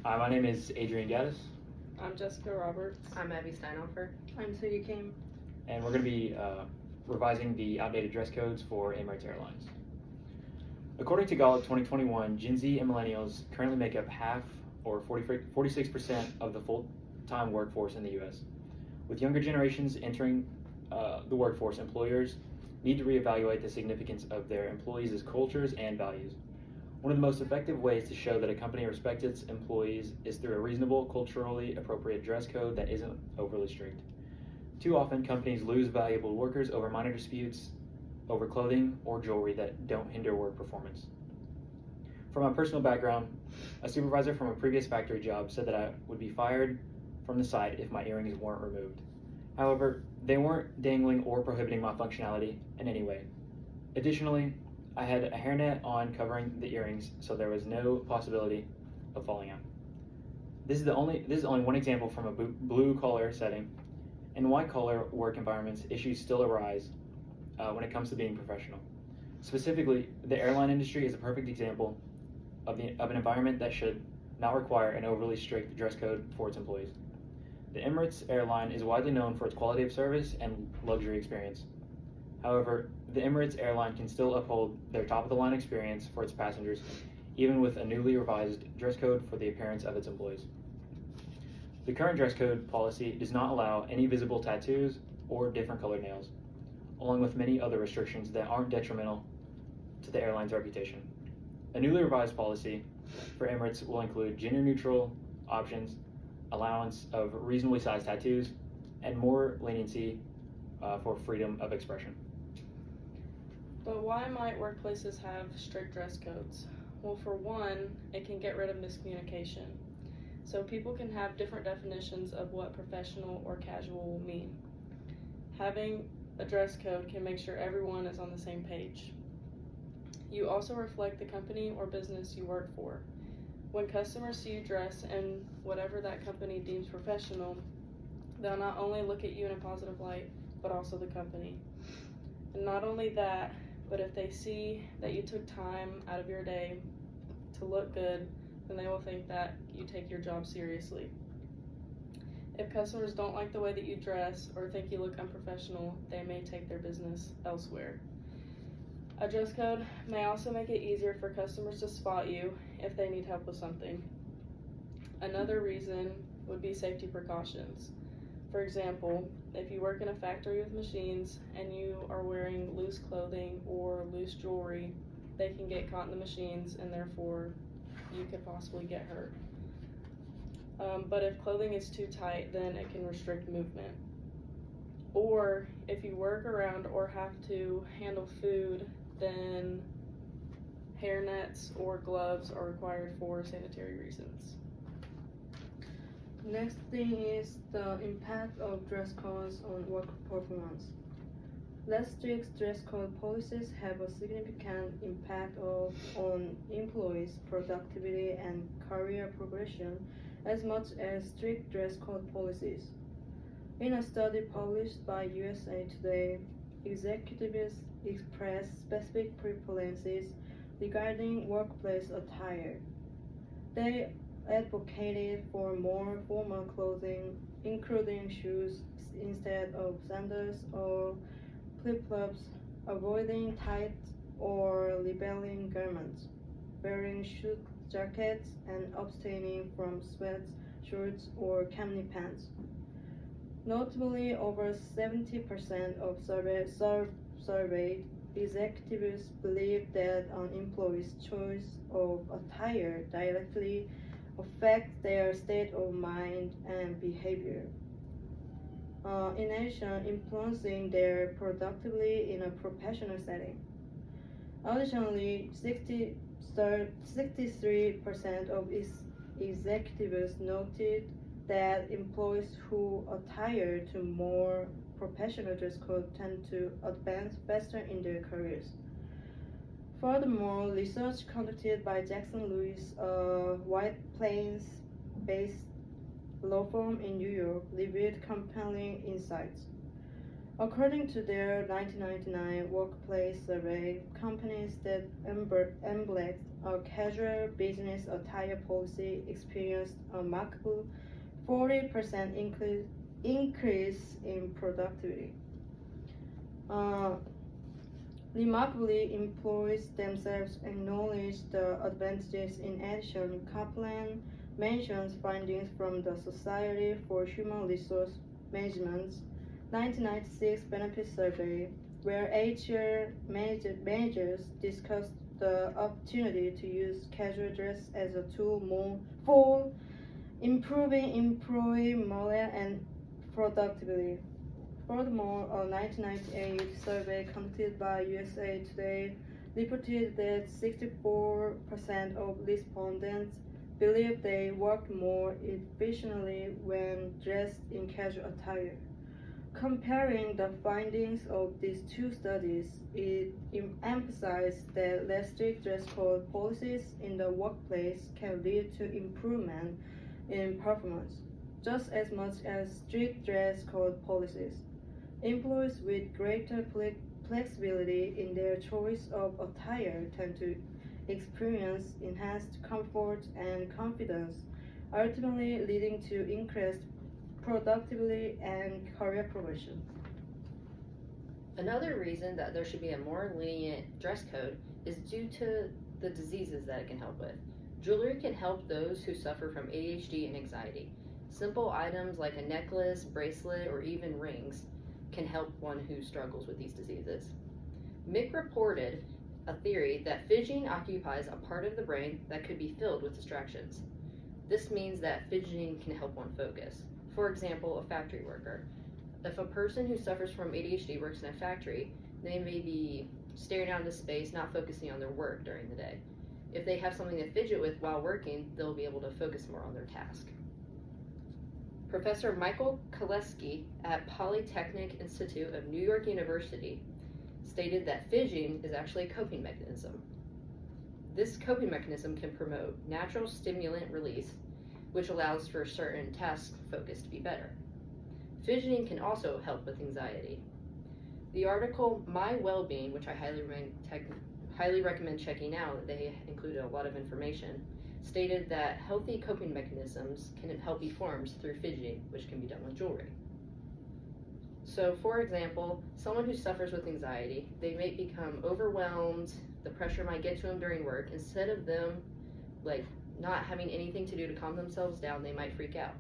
Hi, my name is Adrian Gaddis, I'm Jessica Roberts. I'm Abby Steinhofer. I'm Seulki. and we're going to be revising the outdated dress codes for Emirates Airlines. According to Gallup 2021, Gen Z and millennials currently make up half, or 46% of the full-time workforce in the U.S. With younger generations entering the workforce, employers need to reevaluate the significance of their employees' cultures and values. One of the most effective ways to show that a company respects its employees is through a reasonable, culturally appropriate dress code that isn't overly strict. Too often, companies lose valuable workers over minor disputes over clothing or jewelry that don't hinder work performance. From my personal background, a supervisor from a previous factory job said that I would be fired from the site if my earrings weren't removed. However, they weren't dangling or prohibiting my functionality in any way. Additionally, I had a hairnet on covering the earrings, so there was no possibility of falling out. This is only one example from a blue collar setting. In white collar work environments, issues still arise when it comes to being professional. Specifically, the airline industry is a perfect example of an environment that should not require an overly strict dress code for its employees. The Emirates airline is widely known for its quality of service and luxury experience. However, the Emirates airline can still uphold their top-of-the-line experience for its passengers, even with a newly revised dress code for the appearance of its employees. The current dress code policy does not allow any visible tattoos or different colored nails, along with many other restrictions that aren't detrimental to the airline's reputation. A newly revised policy for Emirates will include gender-neutral options, allowance of reasonably sized tattoos, and more leniency for freedom of expression. But why might workplaces have strict dress codes? Well, for one, it can get rid of miscommunication. So people can have different definitions of what professional or casual will mean. Having a dress code can make sure everyone is on the same page. You also reflect the company or business you work for. When customers see you dress in whatever that company deems professional, they'll not only look at you in a positive light, but also the company. And not only that, but if they see that you took time out of your day to look good, then they will think that you take your job seriously. If customers don't like the way that you dress or think you look unprofessional, they may take their business elsewhere. A dress code may also make it easier for customers to spot you if they need help with something. Another reason would be safety precautions. For example, if you work in a factory with machines and you are wearing loose clothing or loose jewelry, they can get caught in the machines and therefore you could possibly get hurt. But if clothing is too tight, then it can restrict movement. Or if you work around or have to handle food, then hairnets or gloves are required for sanitary reasons. Next thing is the impact of dress codes on work performance. Less strict dress code policies have a significant impact on employees' productivity and career progression as much as strict dress code policies. In a study published by USA Today, executives expressed specific preferences regarding workplace attire. They advocated for more formal clothing, including shoes instead of sandals or flip-flops, avoiding tight or revealing garments, wearing suit jackets, and abstaining from sweatshirts or cami pants. Notably, over 70% of surveyed executives believe that an employee's choice of attire directly affects their state of mind and behavior. In addition, influencing their productivity in a professional setting. Additionally, 63% of executives noted that employees who attire to more professional dress code tend to advance faster in their careers. Furthermore, research conducted by Jackson Lewis, a White Plains-based law firm in New York, revealed compelling insights. According to their 1999 workplace survey, companies that embrace a casual business attire policy experienced a remarkable 40% increase in productivity. Remarkably, employees themselves acknowledge the advantages. In addition, Kaplan mentions findings from the Society for Human Resource Management's 1996 benefit survey, where HR managers discussed the opportunity to use casual dress as a tool for improving employee morale and productivity. Furthermore, a 1998 survey conducted by USA Today reported that 64% of respondents believe they worked more efficiently when dressed in casual attire. Comparing the findings of these two studies, it emphasized that less strict dress code policies in the workplace can lead to improvement in performance, just as much as strict dress code policies. Employees with greater flexibility in their choice of attire tend to experience enhanced comfort and confidence, ultimately leading to increased productivity and career progression. Another reason that there should be a more lenient dress code is due to the diseases that it can help with. Jewelry can help those who suffer from ADHD and anxiety. Simple items like a necklace, bracelet, or even rings can help one who struggles with these diseases. Mick reported a theory that fidgeting occupies a part of the brain that could be filled with distractions. This means that fidgeting can help one focus. For example, a factory worker. If a person who suffers from ADHD works in a factory, they may be staring out into space, not focusing on their work during the day. If they have something to fidget with while working, they'll be able to focus more on their task. Professor Michael Koleski at Polytechnic Institute of New York University stated that fidgeting is actually a coping mechanism. This coping mechanism can promote natural stimulant release, which allows for certain task focus to be better. Fidgeting can also help with anxiety. The article My Wellbeing, which I highly recommend checking out, they included a lot of information, stated that healthy coping mechanisms can help be formed through fidgeting, which can be done with jewelry. So, for example, someone who suffers with anxiety, they may become overwhelmed, the pressure might get to them during work. Instead of them, not having anything to do to calm themselves down, they might freak out.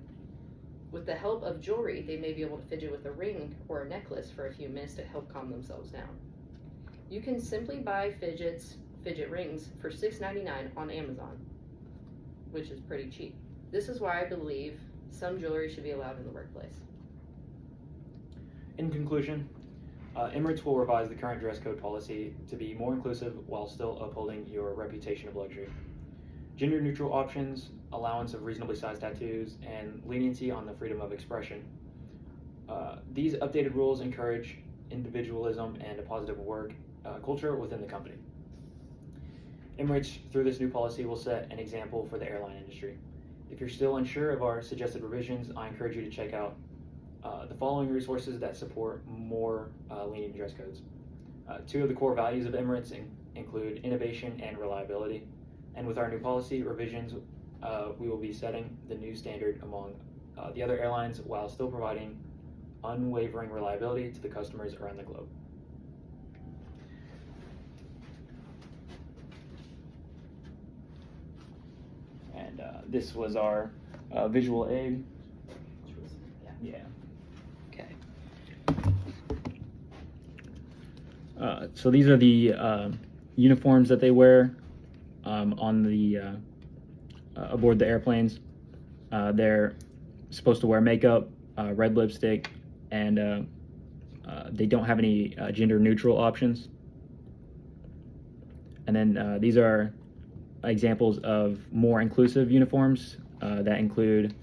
With the help of jewelry, they may be able to fidget with a ring or a necklace for a few minutes to help calm themselves down. You can simply buy fidget rings for $6.99 on Amazon, which is pretty cheap. This is why I believe some jewelry should be allowed in the workplace. In conclusion, Emirates will revise the current dress code policy to be more inclusive while still upholding your reputation of luxury. Gender-neutral options, allowance of reasonably sized tattoos, and leniency on the freedom of expression. These updated rules encourage individualism and a positive work culture within the company. Emirates, through this new policy, will set an example for the airline industry. If you're still unsure of our suggested revisions, I encourage you to check out the following resources that support more lenient dress codes. Two of the core values of Emirates include innovation and reliability. And with our new policy revisions, we will be setting the new standard among the other airlines while still providing unwavering reliability to the customers around the globe. And this was our visual aid. Yeah. Okay. So these are the uniforms that they wear on the aboard the airplanes. They're supposed to wear makeup, red lipstick, and they don't have any gender neutral options. And then these are examples of more inclusive uniforms that include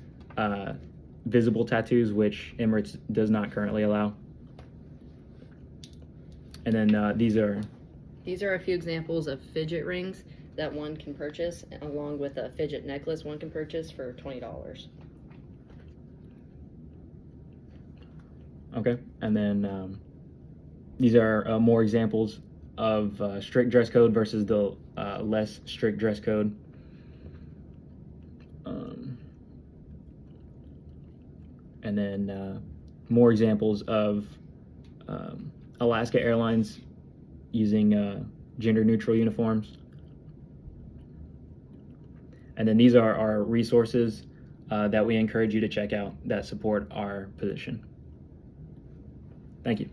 visible tattoos, which Emirates does not currently allow. And then these are a few examples of fidget rings that one can purchase, along with a fidget necklace one can purchase for $20. Okay, and then these are more examples of strict dress code versus the less strict dress code. And then more examples of Alaska Airlines using gender-neutral uniforms. And then these are our resources that we encourage you to check out that support our position. Thank you.